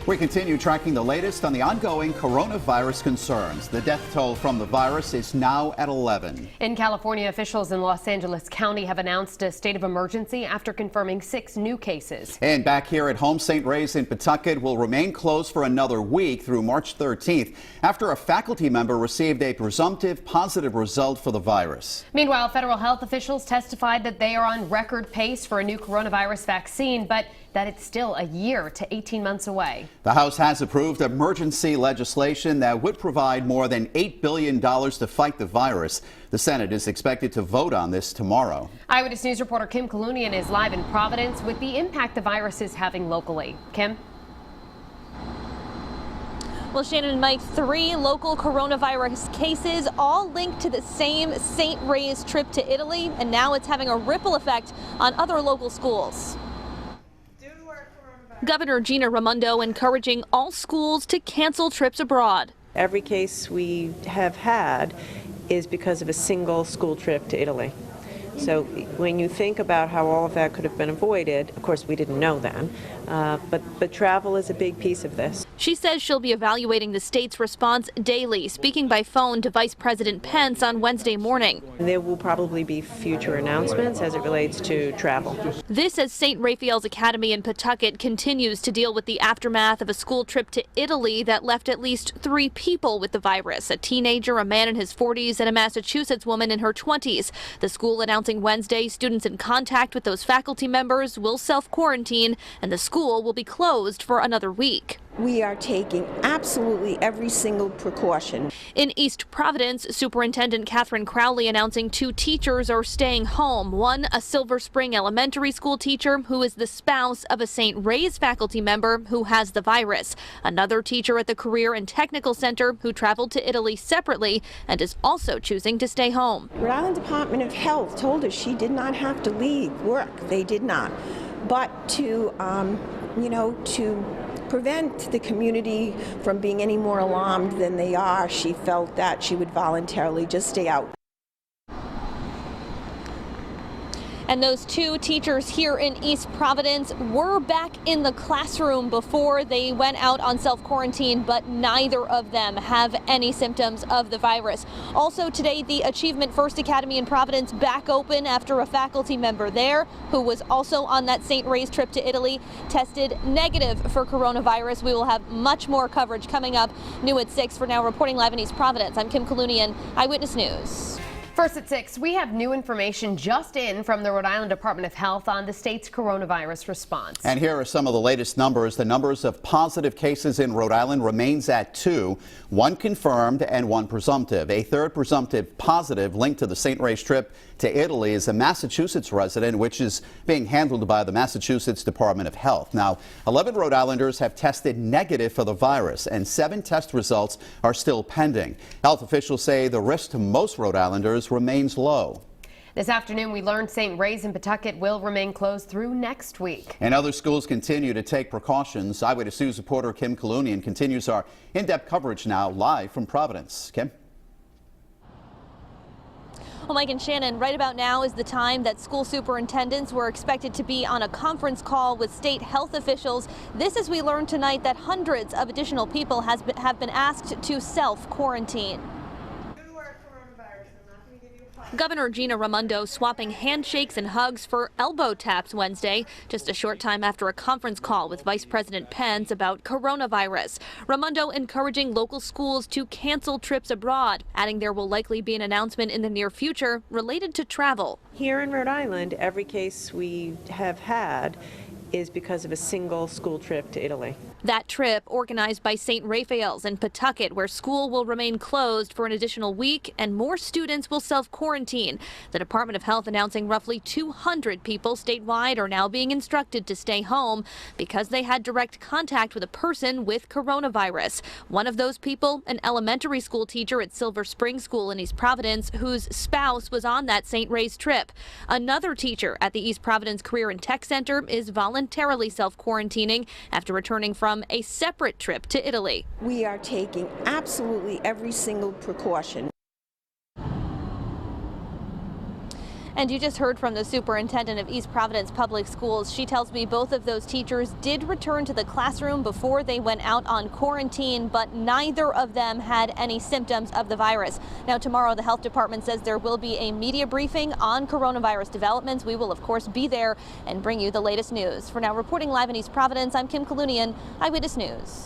We continue tracking the latest on the ongoing coronavirus concerns. The death toll from the virus is now at 11. In California, officials in Los Angeles County have announced a state of emergency after confirming 6 new cases. And back here at home, St. Ray's in Pawtucket will remain closed for another week through March 13th after a faculty member received a presumptive positive result for the virus. Meanwhile, federal health officials testified that they are on record pace for a new coronavirus vaccine, but that it's still a year to 18 months away. The House has approved emergency legislation that would provide more than $8 billion to fight the virus. The Senate is expected to vote on this tomorrow. Eyewitness News reporter Kim Kalunian is live in Providence with the impact the virus is having locally. Kim? Well, Shannon and Mike, 3 local coronavirus cases, all linked to the same St. Ray's trip to Italy, and now it's having a ripple effect on other local schools. Governor Gina Raimondo encouraging all schools to cancel trips abroad. Every case we have had is because of a single school trip to Italy. So when you think about how all of that could have been avoided, of course we didn't know then, but travel is a big piece of this. She says she'll be evaluating the state's response daily, speaking by phone to Vice President Pence on Wednesday morning. There will probably be future announcements as it relates to travel. This as St. Raphael's Academy in Pawtucket continues to deal with the aftermath of a school trip to Italy that left at least 3 people with the virus, a teenager, a man in his 40s, and a Massachusetts woman in her 20s. The school announcing Wednesday students in contact with those faculty members will self-quarantine and the school will be closed for another week. We are taking absolutely every single precaution. In East Providence, Superintendent Catherine Crowley announcing 2 teachers are staying home. One, a Silver Spring elementary school teacher who is the spouse of a St. Ray's faculty member who has the virus. Another teacher at the Career and Technical Center who traveled to Italy separately and is also choosing to stay home. Rhode Island Department of Health told us she did not have to leave work. They did not. But to prevent the community from being any more alarmed than they are, she felt that she would voluntarily just stay out. And those 2 teachers here in East Providence were back in the classroom before they went out on self-quarantine, but neither of them have any symptoms of the virus. Also today, the Achievement First Academy in Providence back open after a faculty member there who was also on that St. Ray's trip to Italy tested negative for coronavirus. We will have much more coverage coming up. New at 6. For now, reporting live in East Providence, I'm Kim Kalunian, Eyewitness News. First at 6, we have new information just in from the Rhode Island Department of Health on the state's coronavirus response. And here are some of the latest numbers. The numbers of positive cases in Rhode Island remains at 2, 1 confirmed and 1 presumptive. A 3rd presumptive positive linked to the St. Ray's trip to Italy is a Massachusetts resident, which is being handled by the Massachusetts Department of Health. Now, 11 Rhode Islanders have tested negative for the virus, and 7 test results are still pending. Health officials say the risk to most Rhode Islanders remains low. This afternoon, we learned St. Ray's in Pawtucket will remain closed through next week. And other schools continue to take precautions. Eyewitness News reporter Kim Kalunian continues our in-depth coverage now live from Providence. Kim? Well, Mike and Shannon, right about now is the time that school superintendents were expected to be on a conference call with state health officials. This as we learned tonight that hundreds of additional people have been asked to self-quarantine. Governor Gina Raimondo swapping handshakes and hugs for elbow taps Wednesday, just a short time after a conference call with Vice President Pence about coronavirus. Raimondo encouraging local schools to cancel trips abroad, adding there will likely be an announcement in the near future related to travel. Here in Rhode Island, every case we have had is because of a single school trip to Italy. That trip organized by St. Raphael's in Pawtucket, where school will remain closed for an additional week and more students will self-quarantine. The Department of Health announcing roughly 200 people statewide are now being instructed to stay home because they had direct contact with a person with coronavirus. One of those people, an elementary school teacher at Silver Spring School in East Providence, whose spouse was on that St. Ray's trip. Another teacher at the East Providence Career and Tech Center is voluntarily self-quarantining after returning from a separate trip to Italy. We are taking absolutely every single precaution. And you just heard from the superintendent of East Providence Public Schools. She tells me both of those teachers did return to the classroom before they went out on quarantine, but neither of them had any symptoms of the virus. Now, tomorrow, the health department says there will be a media briefing on coronavirus developments. We will, of course, be there and bring you the latest news. For now, reporting live in East Providence, I'm Kim Kalunian, Eyewitness News.